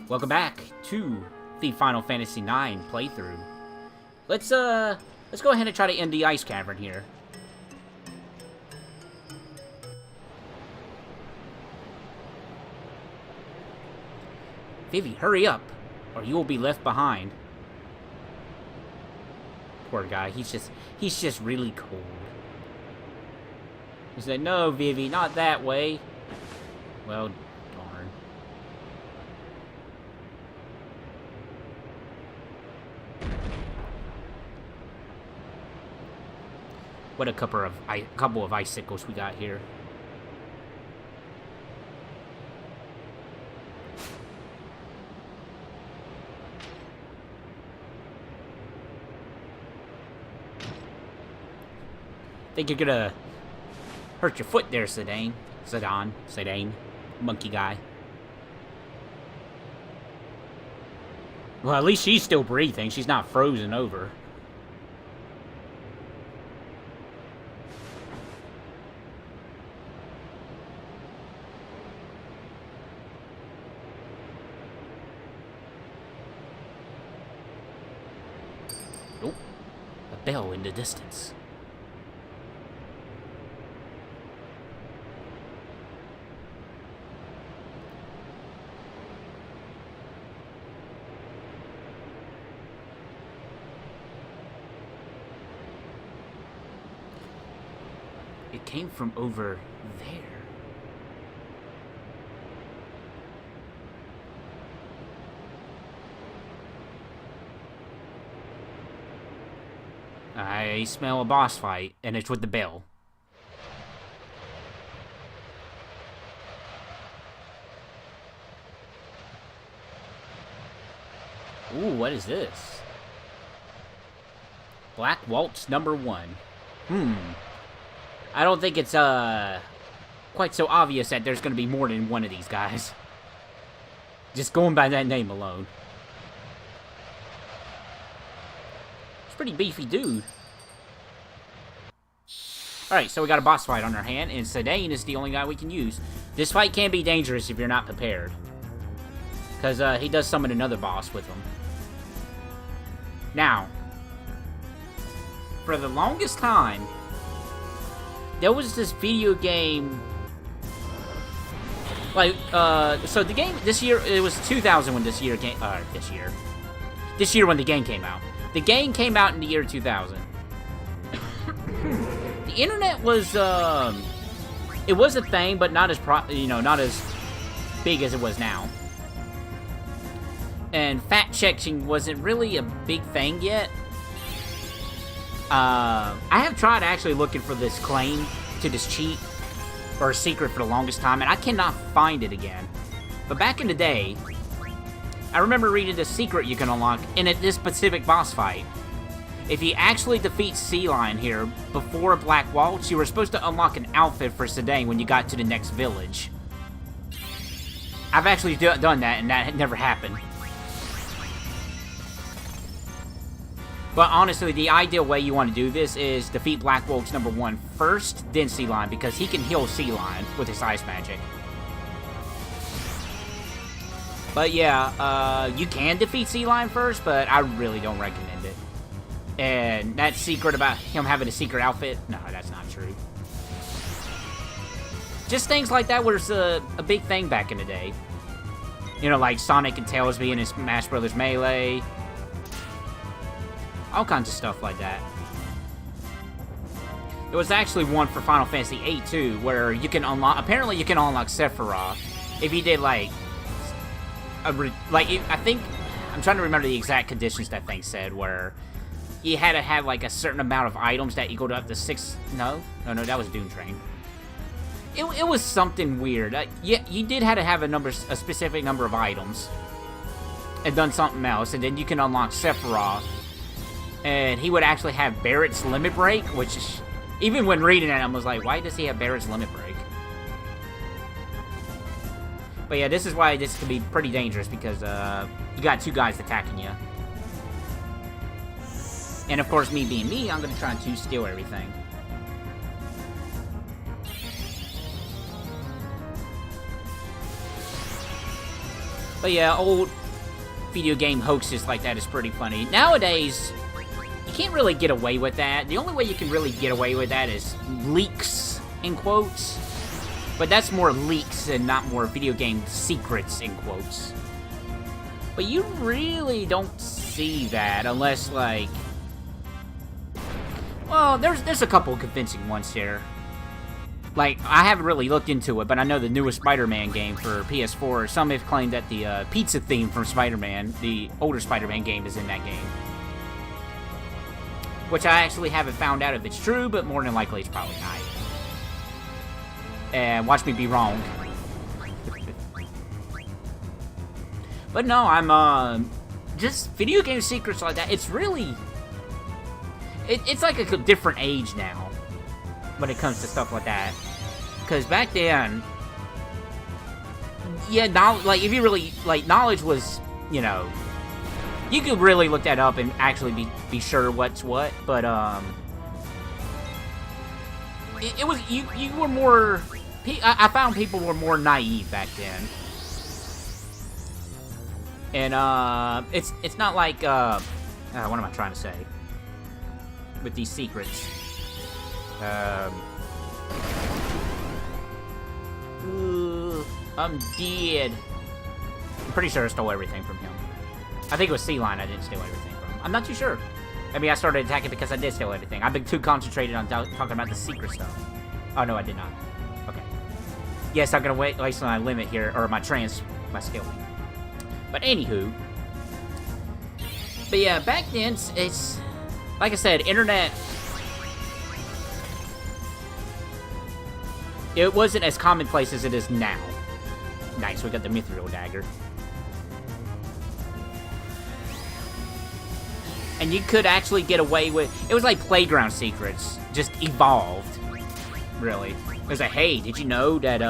Welcome back to the Final Fantasy IX playthrough. Let's go ahead and try to end the ice cavern here. Vivi, hurry up, or you will be left behind. Poor guy, he's just really cold. He said, "No, Vivi, not that way." Well, darn. What a couple of icicles we got here. Think you're gonna hurt your foot there, Zidane, monkey guy. Well, at least she's still breathing. She's not frozen over. Oh, a bell in the distance. It came from over there. I smell a boss fight, and it's with the bell. Ooh, what is this? Black Waltz #1. I don't think it's, quite so obvious that there's gonna be more than one of these guys. Just going by that name alone. It's a pretty beefy dude. Alright, so we got a boss fight on our hand, and Zidane is the only guy we can use. This fight can be dangerous if you're not prepared. Because, he does summon another boss with him. Now, for the longest time, there was this video game, like, so the game, this year, it was 2000 when this year when the game came out. The game came out in the year 2000. The internet was, it was a thing, but not as, not as big as it was now. And fact-checking wasn't really a big thing yet. I have tried actually looking for this claim to this cheat or secret for the longest time, and I cannot find it again. But back in the day, I remember reading the secret you can unlock in this specific boss fight. If you actually defeat Sea Lion here before Black Waltz, you were supposed to unlock an outfit for Zidane when you got to the next village. I've actually done that, and that had never happened. But honestly, the ideal way you want to do this is defeat Black Waltz #1 first, then Sea Lion, because he can heal Sea Lion with his ice magic. But yeah, you can defeat Sea Lion first, but I really don't recommend it. And that secret about him having a secret outfit, no, that's not true. Just things like that was a big thing back in the day. You know, like Sonic and Tails being in Smash Bros. Melee. All kinds of stuff like that. There was actually one for Final Fantasy VIII too, where you can unlock. Apparently, you can unlock Sephiroth if you did like I think I'm trying to remember the exact conditions that thing said, where you had to have like a certain amount of items that equaled up to 6. No, that was Doom Train. It was something weird. Yeah, you did have to have a specific number of items, and done something else, and then you can unlock Sephiroth. And he would actually have Barrett's Limit Break, which is, even when reading it, I was like, why does he have Barrett's Limit Break? But yeah, this is why this can be pretty dangerous, because you got two guys attacking you. And of course, me being me, I'm going to try to steal everything. But yeah, old video game hoaxes like that is pretty funny. Nowadays, you can't really get away with that. The only way you can really get away with that is leaks, in quotes. But that's more leaks and not more video game secrets, in quotes. But you really don't see that unless, like... Well, there's a couple convincing ones here. Like, I haven't really looked into it, but I know the newest Spider-Man game for PS4, some have claimed that the pizza theme from Spider-Man, the older Spider-Man game, is in that game. Which I actually haven't found out if it's true, but more than likely it's probably not. And watch me be wrong. But no, I'm, just video game secrets like that, it's really... It's like a different age now when it comes to stuff like that. Because back then, yeah, like, if you really, like, knowledge was, you know, you could really look that up and actually be sure what's what, but, it was, you were more, I found people were more naive back then. And, it's not like, what am I trying to say? With these secrets. I'm dead. I'm pretty sure I stole everything from him. I think it was Sea Lion I didn't steal everything from. I'm not too sure. Maybe I started attacking because I did steal everything. I've been too concentrated on talking about the secret stuff. Oh, no, I did not. Okay. Yes, I'm gonna waste my limit here, or my skill. But anywho. But yeah, back then, it's like I said, internet... It wasn't as commonplace as it is now. Nice, we got the Mithril Dagger. And you could actually get away with... It was like Playground Secrets, just evolved, really. It was like, hey, did you know that,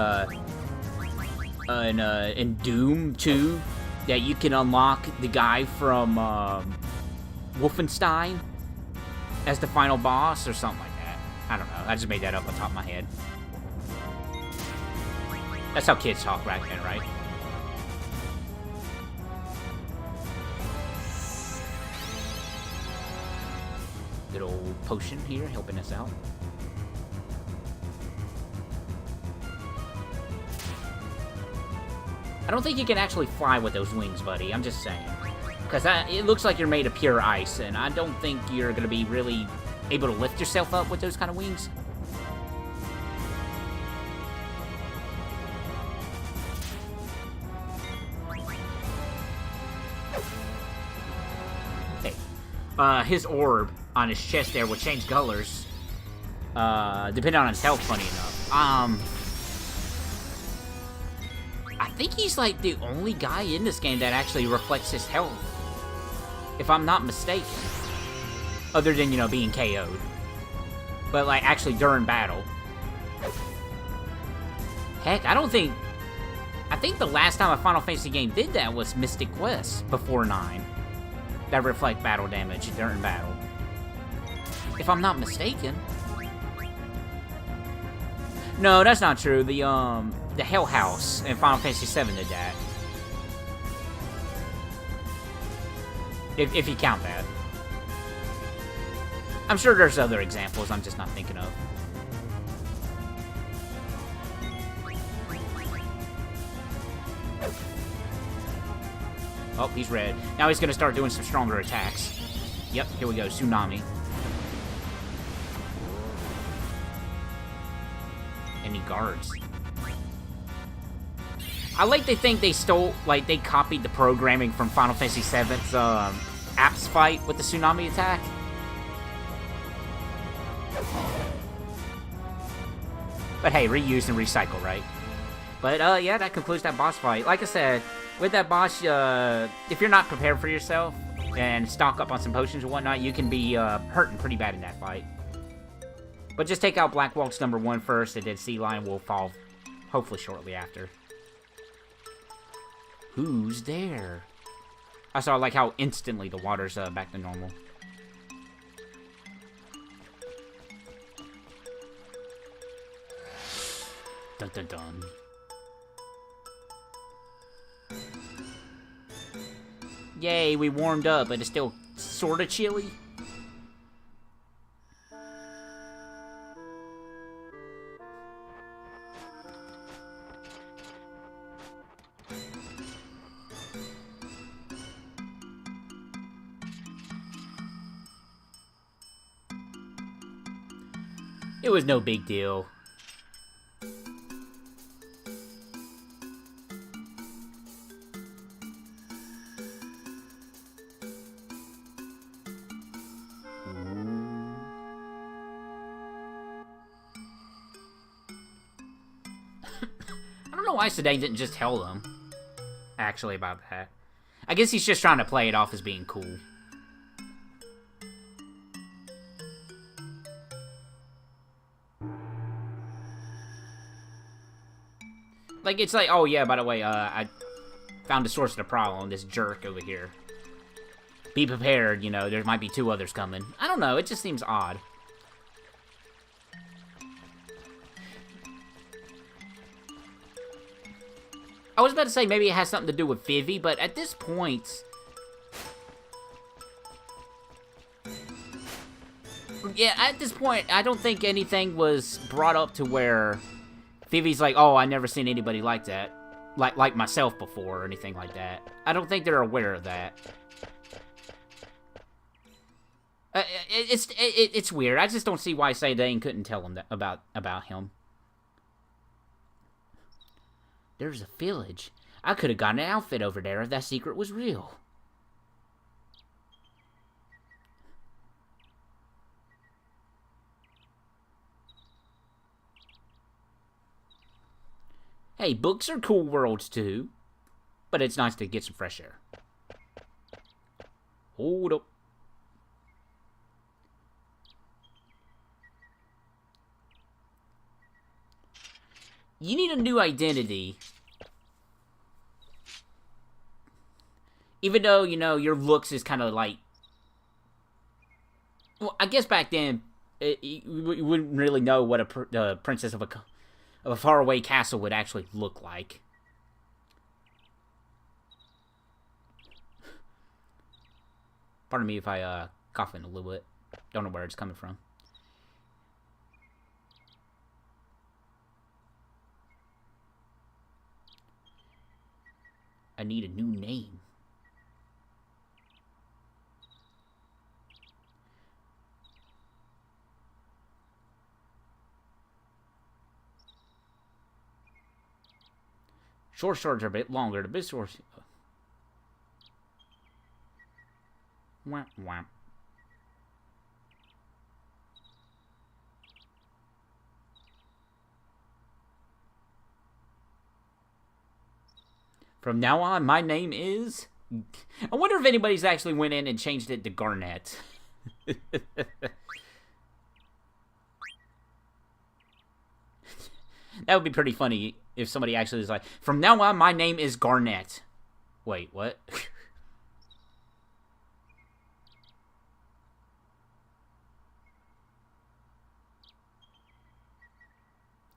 in Doom 2, that you can unlock the guy from, Wolfenstein as the final boss, or something like that. I don't know, I just made that up on top of my head. That's how kids talk back then, right? Good old potion here, helping us out. I don't think you can actually fly with those wings, buddy. I'm just saying. Because it looks like you're made of pure ice, and I don't think you're going to be really able to lift yourself up with those kind of wings. His orb on his chest there will change colors, depending on his health, funny enough. I think he's, like, the only guy in this game that actually reflects his health, if I'm not mistaken. Other than, you know, being KO'd. But, like, actually during battle. Heck, I think the last time a Final Fantasy game did that was Mystic Quest, before 9. That reflect battle damage during battle. If I'm not mistaken. No, that's not true. The Hell House in Final Fantasy VII did that. If you count that. I'm sure there's other examples I'm just not thinking of. Oh, he's red. Now he's gonna start doing some stronger attacks. Yep, here we go, Tsunami. Any guards? I like to think they stole, like, they copied the programming from Final Fantasy VII's, apps fight with the Tsunami attack. But hey, reuse and recycle, right? But, yeah, that concludes that boss fight. Like I said, with that boss, if you're not prepared for yourself and stock up on some potions and whatnot, you can be hurting pretty bad in that fight. But just take out Black Waltz number 1 first, and then Sea Lion will fall hopefully shortly after. Who's there? I saw like how instantly the water's back to normal. Dun dun dun. Yay, we warmed up, but it's still sort of chilly. It was no big deal. I don't know why Sedaine didn't just tell them, actually, about that. I guess he's just trying to play it off as being cool. Like, it's like, oh yeah, by the way, I found the source of the problem, this jerk over here. Be prepared, you know, there might be 2 others coming. I don't know, it just seems odd. I was about to say maybe it has something to do with Vivi, but at this point... Yeah, at this point, I don't think anything was brought up to where Vivi's like, oh, I never seen anybody like that. Like myself before or anything like that. I don't think they're aware of that. It's weird. I just don't see why Sedaine couldn't tell him that about him. There's a village. I could have gotten an outfit over there if that secret was real. Hey, books are cool worlds too. But it's nice to get some fresh air. Hold up. You need a new identity. Even though, you know, your looks is kind of like... Well, I guess back then, you wouldn't really know what a princess of a faraway castle would actually look like. Pardon me if I cough in a little bit. Don't know where it's coming from. I need a new name. Short swords are a bit longer. The big swords... Wham, wham. From now on, my name is... I wonder if anybody's actually went in and changed it to Garnet. That would be pretty funny if somebody actually was like, from now on, my name is Garnet. Wait, what?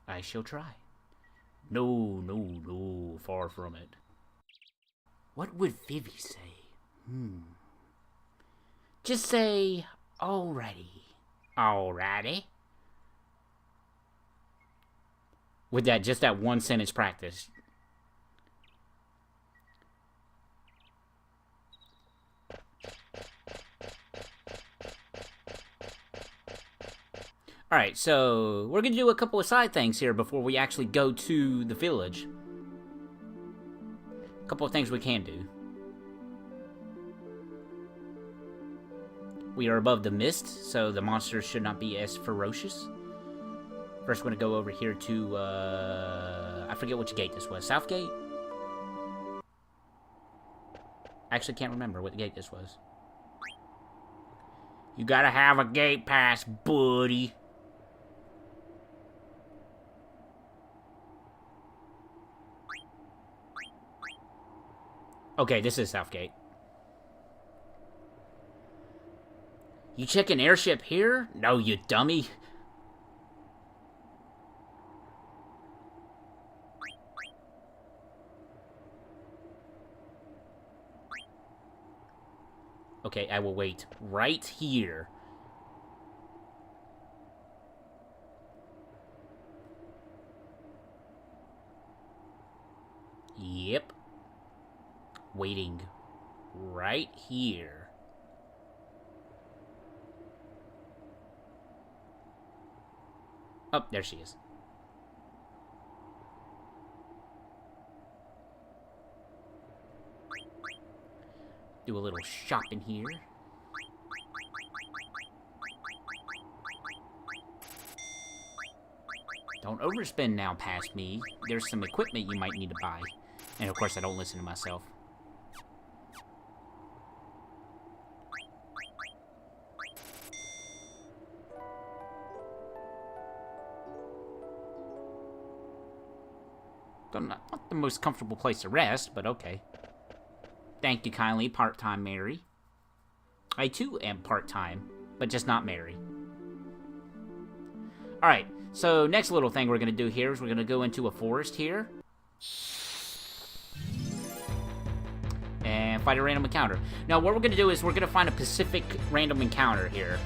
I shall try. No, no, no, far from it. What would Vivi say? Just say, alrighty. Alrighty. With that, just that one sentence practice. Alright, so we're going to do a couple of side things here before we actually go to the village. A couple of things we can do. We are above the mist, so the monsters should not be as ferocious. First, we're going to go over here to, I forget which gate this was. South Gate? I actually can't remember what gate this was. You gotta have a gate pass, buddy. Okay, this is Southgate. You check an airship here? No, you dummy. Okay, I will wait right here. Yep. Waiting right here. Oh, there she is. Do a little shopping here. Don't overspend now past me. There's some equipment you might need to buy. And of course I don't listen to myself. Not the most comfortable place to rest, but okay. Thank you kindly, part-time Mary. I too am part-time, but just not Mary. Alright, so next little thing we're going to do here is we're going to go into a forest here. And fight a random encounter. Now what we're going to do is we're going to find a Pacific random encounter here.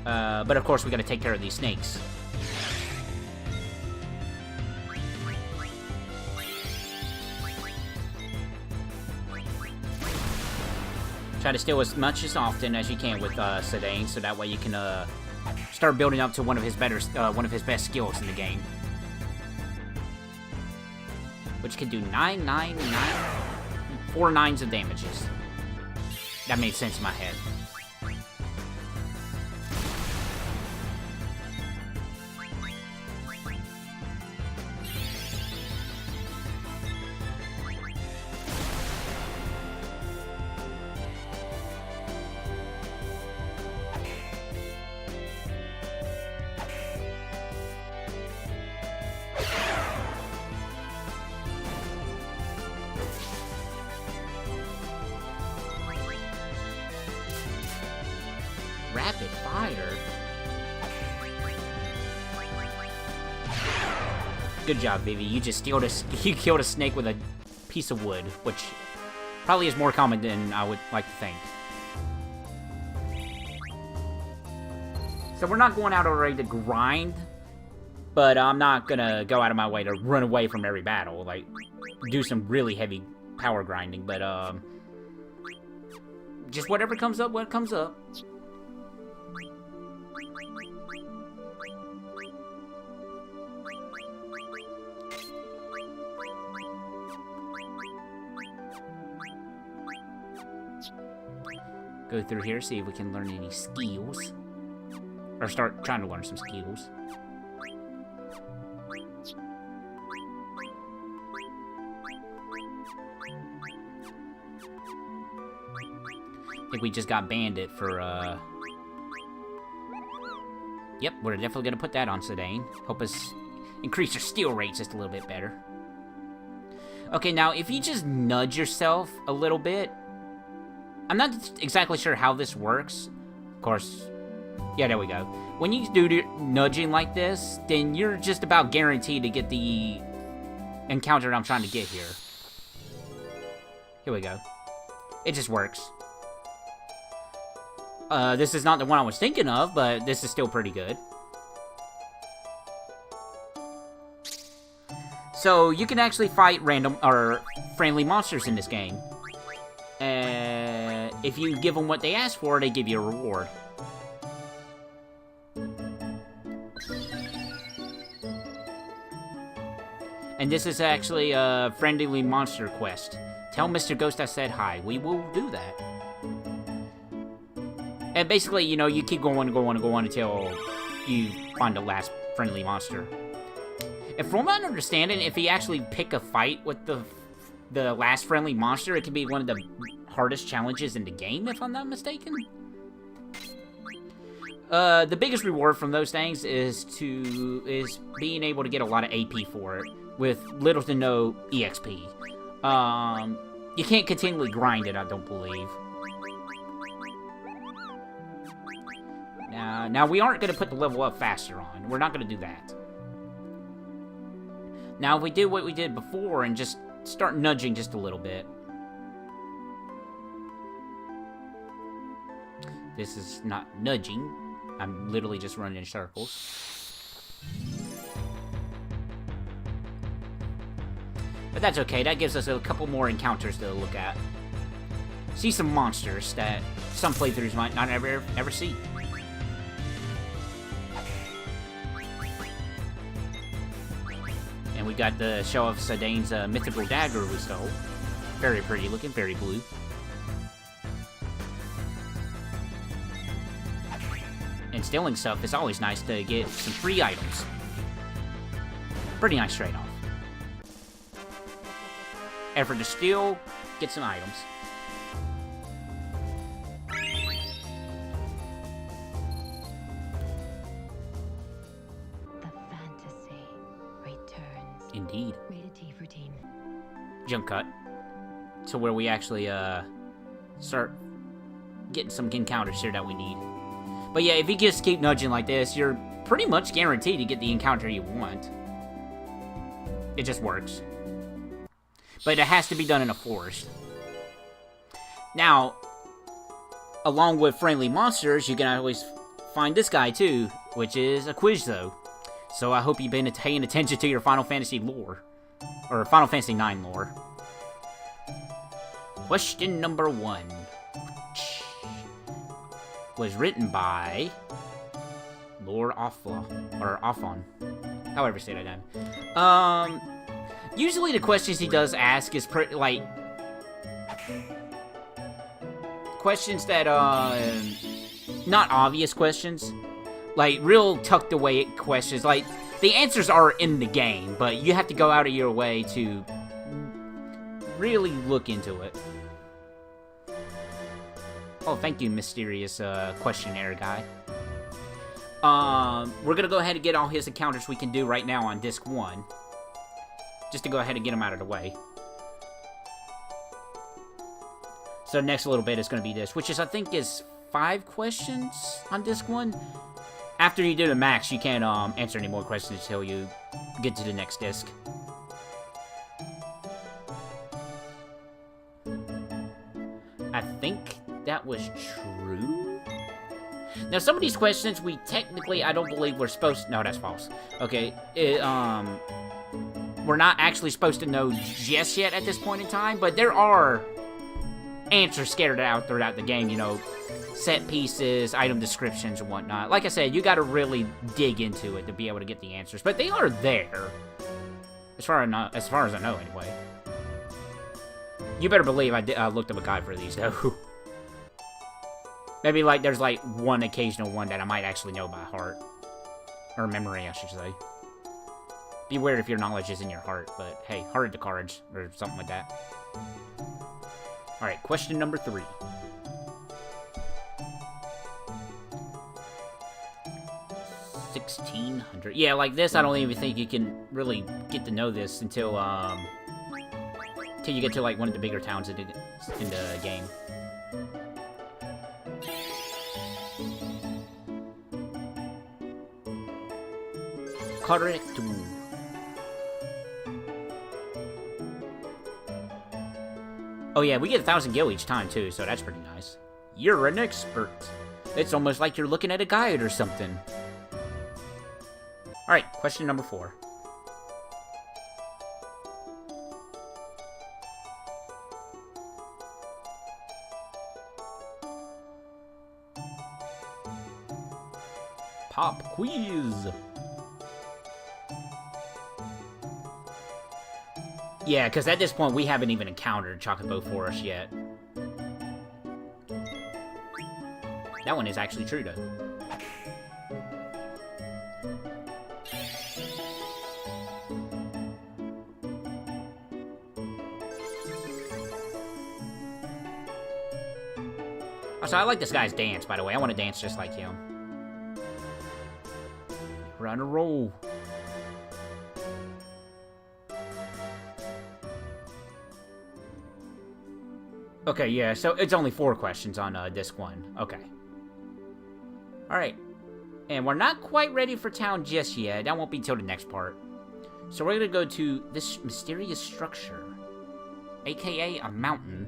But of course we got to take care of these snakes. Try to steal as much as often as you can with Sedaine, so that way you can start building up to one of his best skills in the game, which can do 4 nines of damages. That made sense in my head. Rapid fire? Good job, Vivi. You just killed a snake with a piece of wood, which probably is more common than I would like to think. So we're not going out already to grind, but I'm not gonna go out of my way to run away from every battle, like do some really heavy power grinding, but just whatever comes up, what comes up. Go through here, see if we can learn any skills. Or start trying to learn some skills. I think we just got Bandit for, Yep, we're definitely gonna put that on Sedaine. Help us increase your steal rate just a little bit better. Okay, now, if you just nudge yourself a little bit... I'm not exactly sure how this works. Of course... Yeah, there we go. When you do nudging like this, then you're just about guaranteed to get the encounter I'm trying to get here. Here we go. It just works. This is not the one I was thinking of, but this is still pretty good. So, you can actually fight random, or friendly monsters in this game. If you give them what they ask for, they give you a reward. And this is actually a friendly monster quest. Tell Mr. Ghost I said hi. We will do that. And basically, you know, you keep going until you find the last friendly monster. And from my understanding, if you actually pick a fight with the last friendly monster, it can be one of the hardest challenges in the game, if I'm not mistaken. The biggest reward from those things is being able to get a lot of AP for it, with little to no EXP. You can't continually grind it, I don't believe. Now we aren't going to put the level up faster on. We're not going to do that. Now, if we did what we did before and just start nudging just a little bit. This is not nudging. I'm literally just running in circles. But that's okay. That gives us a couple more encounters to look at. See some monsters that some playthroughs might not ever see. And we got the show of Sadane's mythical dagger we stole. Very pretty looking, very blue. And stealing stuff is always nice to get some free items. Pretty nice trade-off. Effort to steal, get some items. The fantasy returns. Indeed. Rated T for teen. Jump cut. To where we actually, start getting some encounters here that we need. But yeah, if you just keep nudging like this, you're pretty much guaranteed to get the encounter you want. It just works. But it has to be done in a forest. Now, along with friendly monsters, you can always find this guy too, which is a Quizzo. So I hope you've been paying attention to your Final Fantasy lore. Or Final Fantasy IX lore. Question number 1. Was written by Lord Offla, or Offon, however you say that name. Usually the questions he does ask is like questions that not obvious questions, like real tucked away questions. Like the answers are in the game, but you have to go out of your way to really look into it. Oh, thank you, mysterious questionnaire guy. We're gonna go ahead and get all his encounters we can do right now on disc 1. Just to go ahead and get him out of the way. So the next little bit is gonna be this, which is, I think, is 5 questions on disc 1. After you do the max, you can't answer any more questions until you get to the next disc. I think that was true? Now, some of these questions, we technically, I don't believe we're supposed... No, that's false. Okay, we're not actually supposed to know just yet at this point in time, but there are answers scattered out throughout the game, you know, set pieces, item descriptions, and whatnot. Like I said, you gotta really dig into it to be able to get the answers, but they are there. As far as I know, anyway. You better believe I looked up a guide for these, though. Maybe, like, there's, like, one occasional one that I might actually know by heart. Or memory, I should say. Be weird if your knowledge is in your heart, but hey, heart of the cards, or something like that. Alright, question number 3. $1,600. Yeah, like this, I don't even think you can really get to know this until you get to, like, one of the bigger towns in the game. Correct. Oh yeah, we get 1,000 gil each time too, so that's pretty nice. You're an expert. It's almost like you're looking at a guide or something. Alright, question number 4. Pop quiz. Yeah, because at this point, we haven't even encountered Chocobo Forest yet. That one is actually true, though. Also, I like this guy's dance, by the way. I want to dance just like him. We're on a roll. Okay, yeah, so it's only 4 questions on disc 1. Okay. Alright. And we're not quite ready for town just yet. That won't be till the next part. So we're gonna go to this mysterious structure, aka a mountain.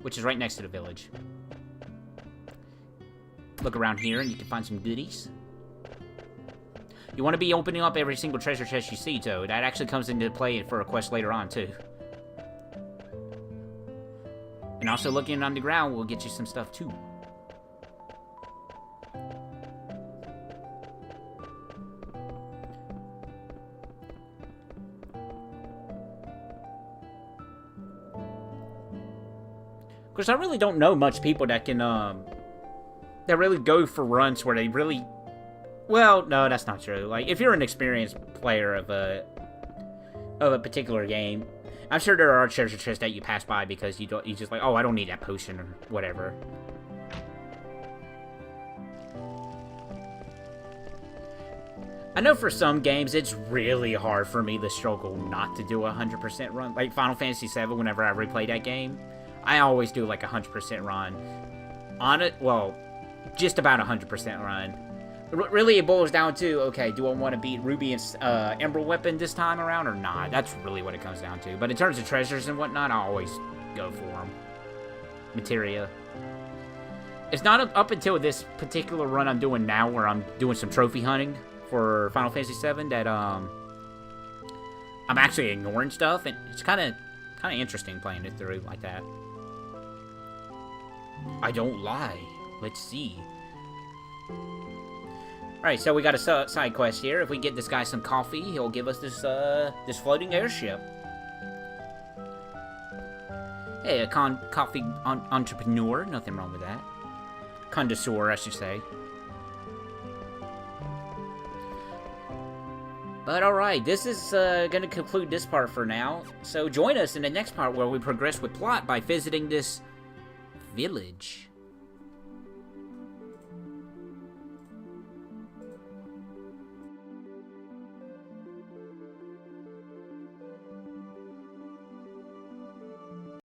which is right next to the village. Look around here and you can find some goodies. You want to be opening up every single treasure chest you see, Toad. That actually comes into play for a quest later on, too. And also looking on the ground will get you some stuff, too. Of course, I really don't know much people that can, that really go for runs where they really... Well, no, that's not true. Like, if you're an experienced player of a particular game, I'm sure there are treasure chests that you pass by because you just like, oh, I don't need that potion or whatever. I know for some games it's really hard for me to struggle not to do a 100% run. Like Final Fantasy VII, whenever I replay that game, I always do like a 100% run. On it, well, just about a 100% run. Really, it boils down to, okay, do I want to beat Ruby and Emerald Weapon this time around or not? That's really what it comes down to. But in terms of treasures and whatnot, I always go for them. Materia. It's not up until this particular run I'm doing now, where I'm doing some trophy hunting for Final Fantasy VII, that I'm actually ignoring stuff, and it's kind of interesting playing it through like that. I don't lie. Let's see. Alright, so we got a side quest here. If we get this guy some coffee, he'll give us this floating airship. Hey, a coffee entrepreneur. Nothing wrong with that. Connoisseur, I should say. But alright, this is going to conclude this part for now. So join us in the next part where we progress with plot by visiting this village.